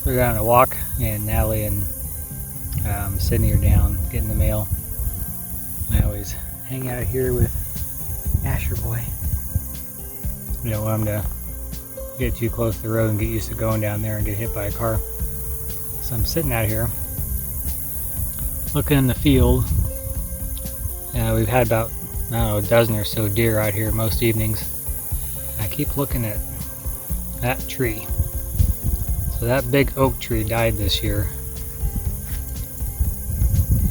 We're going on a walk, and Natalie and Sydney are down getting the mail. I always hang out here with Asher boy. You don't want him to get too close to the road and get used to going down there and get hit by a car. So I'm sitting out here looking in the field. We've had about, I don't know, a dozen or so deer out here most evenings. I keep looking at that tree. So that big oak tree died this year.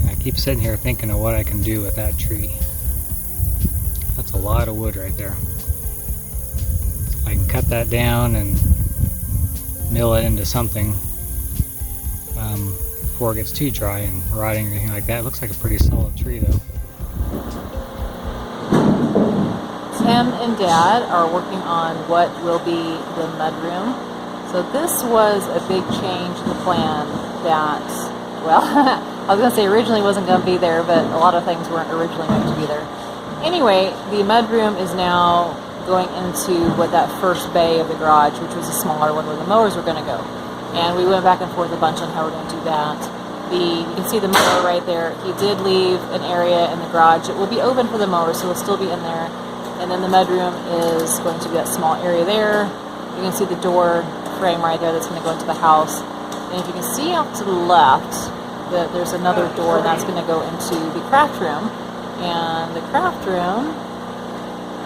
And I keep sitting here thinking of what I can do with that tree. That's a lot of wood right there. I can cut that down and mill it into something before it gets too dry and rotting or anything like that. It looks like a pretty solid tree though. Tim and Dad are working on what will be the mudroom. So this was a big change in the plan that, well, I was going to say originally wasn't going to be there, but a lot of things weren't originally going to be there. Anyway, the mudroom is now going into what that first bay of the garage, which was a smaller one where the mowers were going to go. And we went back and forth a bunch on how we're going to do that. You can see the mower right there. He did leave an area in the garage. It will be open for the mower, so it'll still be in there. And then the mudroom is going to be that small area there. You can see the door frame right there that's going to go into the house. And if you can see off to the left, there's another door, and that's going to go into the craft room. And the craft room,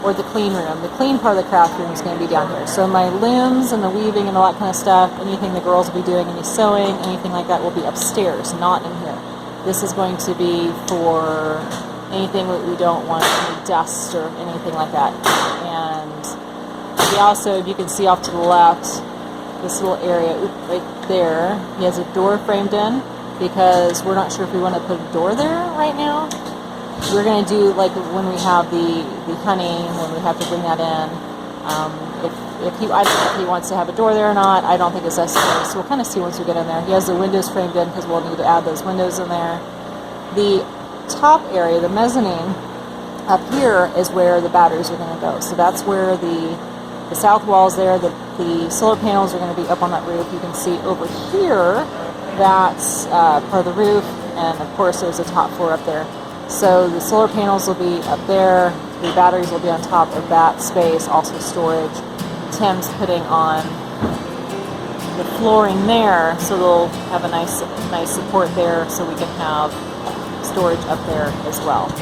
or the clean room, the clean part of the craft room is going to be down here. So my looms and the weaving and all that kind of stuff, anything the girls will be doing, any sewing, anything like that will be upstairs, not in here. This is going to be for anything that we don't want, any dust or anything like that. And we also, if you can see off to the left, this little area right there, he has a door framed in because we're not sure if we want to put a door there right now. We're going to do like when we have the honey, when we have to bring that in. I don't know if he wants to have a door there or not. I don't think it's necessary. So we'll kind of see once we get in there. He has the windows framed in because we'll need to add those windows in there. The top area, the mezzanine, up here is where the batteries are going to go. So that's where the south wall is there. The solar panels are going to be up on that roof. You can see over here, that's part of the roof. And of course, there's a top floor up there. So the solar panels will be up there. The batteries will be on top of that space, also storage. Tim's putting on the flooring there, so they'll have a nice support there, so we can have storage up there as well.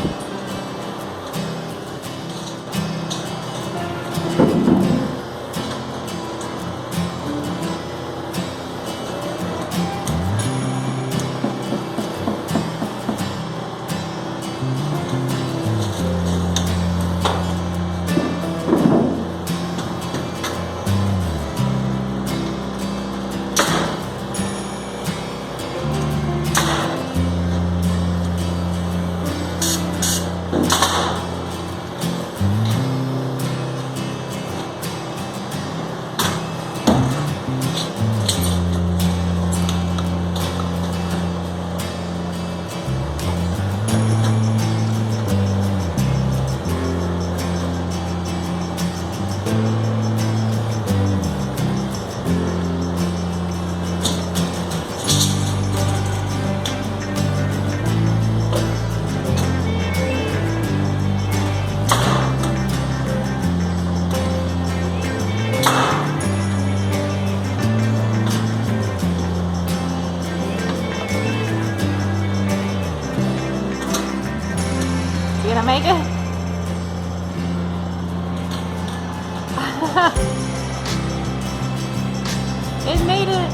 You gonna make it? It made it.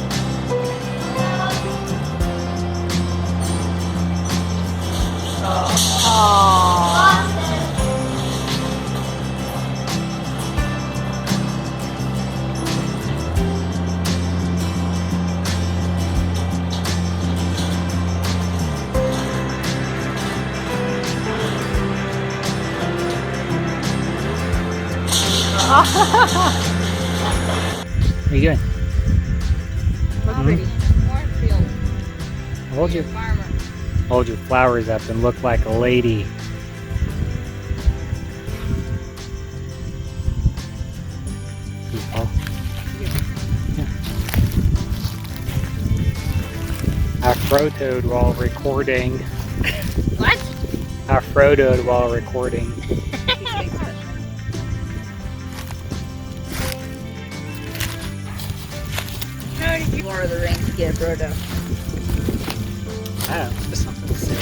Oh. What are you doing? Pretty. Cornfield. Hold your flowers up and look like a lady. Paul. Yeah. I photoed while recording. What? I photoed while recording. How did you Lord of the Rings to get Frodo? I don't know, just something to say.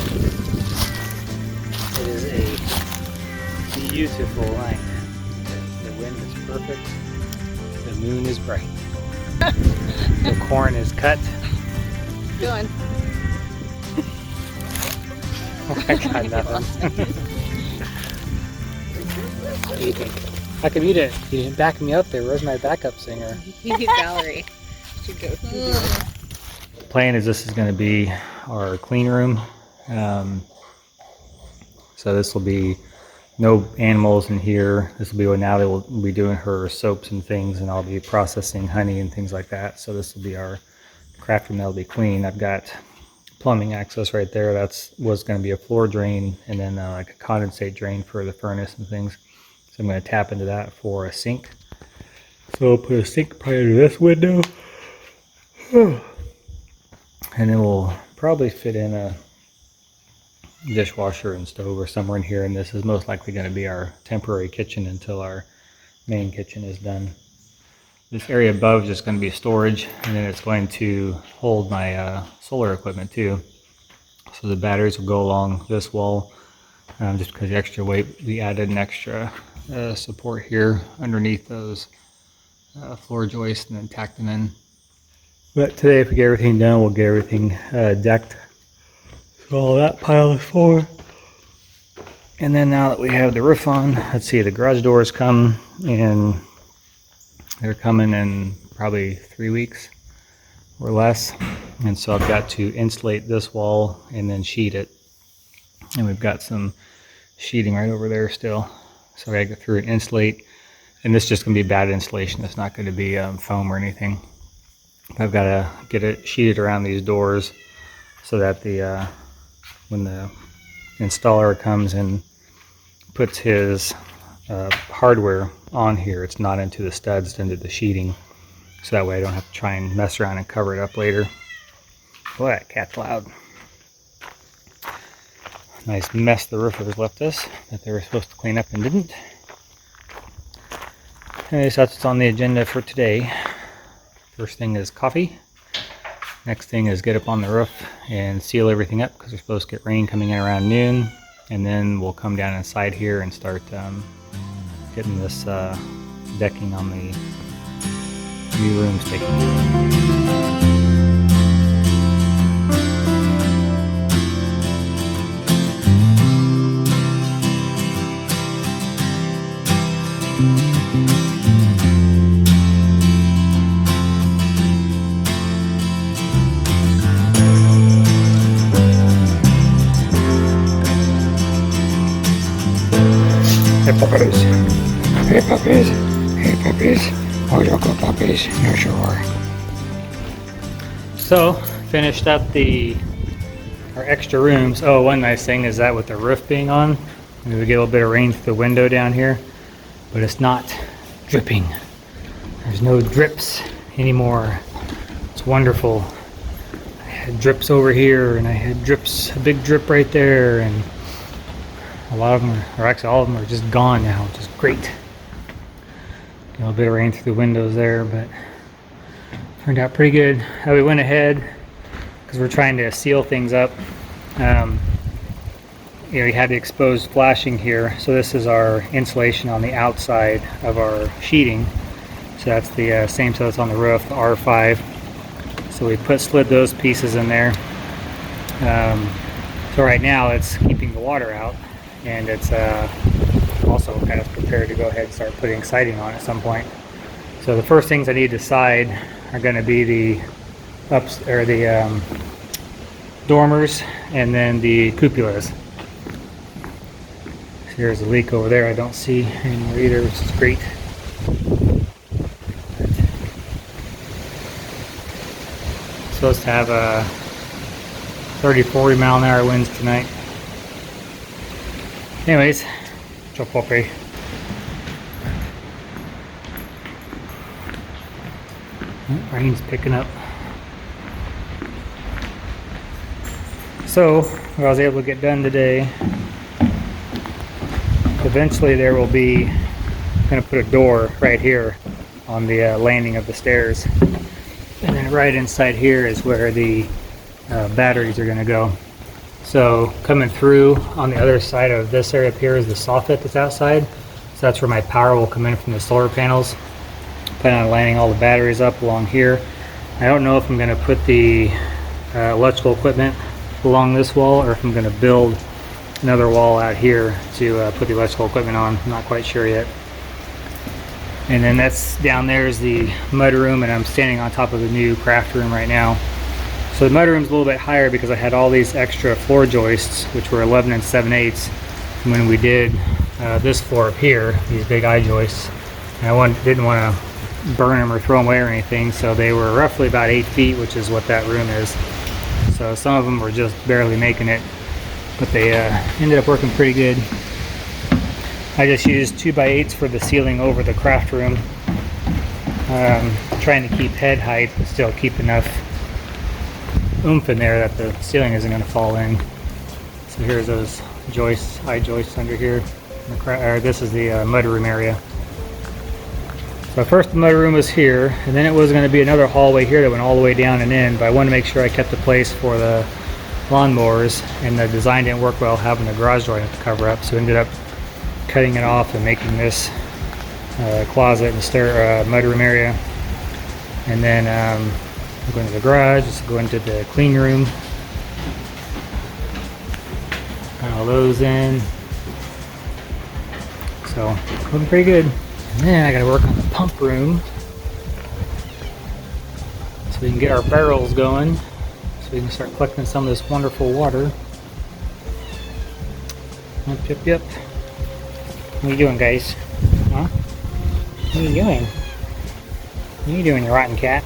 It is a beautiful night. The wind is perfect. The moon is bright. The corn is cut. Doing. I got nothing. What do you think? I could mute it. You didn't back me up there. Where's my backup singer? Valerie should go. Plan is this is going to be our clean room. So this will be no animals in here. This will be when Natalie will be doing her soaps and things, and I'll be processing honey and things like that. So this will be our craft room that'll be clean. I've got plumbing access right there. Was going to be a floor drain, and then like a condensate drain for the furnace and things. So I'm going to tap into that for a sink. So I'll put a sink probably to this window. And then we'll probably fit in a dishwasher and stove or somewhere in here, and this is most likely going to be our temporary kitchen until our main kitchen is done. This area above is just going to be storage, and then it's going to hold my solar equipment too. So the batteries will go along this wall, just because the extra weight. We added an extra support here underneath those floor joists and then tacked them in. But today, if we get everything done, we'll get everything decked. So all that pile is for. And then now that we have the roof on, let's see, the garage doors come in. They're coming in probably 3 weeks or less. And so I've got to insulate this wall and then sheet it. And we've got some sheeting right over there still. So I gotta go through and insulate. And this is just gonna be bad insulation. It's not gonna be foam or anything. I've got to get it sheeted around these doors so that the when the installer comes and puts his hardware on here, it's not into the studs, it's into the sheeting. So that way I don't have to try and mess around and cover it up later. Boy, that cat's loud. Nice mess the roofers left us that they were supposed to clean up and didn't. Anyways, that's what's on the agenda for today. First thing is coffee. Next thing is get up on the roof and seal everything up because we're supposed to get rain coming in around noon. And then we'll come down inside here and start getting this decking on the new rooms taken. Hey puppies, hey puppies, hey puppies, oh you go puppies, no sure. So, finished up our extra rooms. Oh, one nice thing is that with the roof being on, we get a little bit of rain through the window down here, but it's not dripping. There's no drips anymore. It's wonderful. I had drips over here, and I had drips, a big drip right there, and a lot of them or actually all of them are just gone now, which is great. Get a little bit of rain through the windows there, but turned out pretty good. We went ahead because we're trying to seal things up. We had the exposed flashing here, so this is our insulation on the outside of our sheeting. So that's the same set that's on the roof, the R5. So we slid those pieces in there. So right now it's keeping the water out. And it's also kind of prepared to go ahead and start putting siding on at some point. So the first things I need to side are going to be the dormers and then the cupolas. So here's a leak over there I don't see anymore either, which is great. Supposed to have a 30-40 mile an hour winds tonight. Anyways, ciao puppy. Rain's picking up. So what I was able to get done today, eventually there will be, I'm going to put a door right here on the landing of the stairs, and then right inside here is where the batteries are going to go. So coming through on the other side of this area up here is the soffit that's outside, so that's where my power will come in from the solar panels. Planning on landing all the batteries up along here. I don't know if I'm going to put the electrical equipment along this wall, or if I'm going to build another wall out here to put the electrical equipment on. I'm not quite sure yet. And then that's down there is the mudroom, and I'm standing on top of the new craft room right now. So the mudroom's a little bit higher because I had all these extra floor joists, which were 11 and 7/8 when we did this floor up here, these big eye joists. And I didn't want to burn them or throw them away or anything, so they were roughly about 8 feet, which is what that room is. So some of them were just barely making it, but they ended up working pretty good. I just used 2x8s for the ceiling over the craft room, trying to keep head height but still keep enough oomph in there that the ceiling isn't going to fall in. So here's those joists, eye joists under here. This is the mudroom area. So first the mudroom was here, and then it was going to be another hallway here that went all the way down and in, but I wanted to make sure I kept the place for the lawnmowers, and the design didn't work well having the garage door to cover up, so we ended up cutting it off and making this closet and mudroom area. And then I'm going to the garage, just go into the clean room, got all those in, so looking pretty good. And then I gotta work on the pump room so we can get our barrels going, so we can start collecting some of this wonderful water. Yep. What are you doing, guys? Huh? What are you doing? What are you doing, you rotten cat?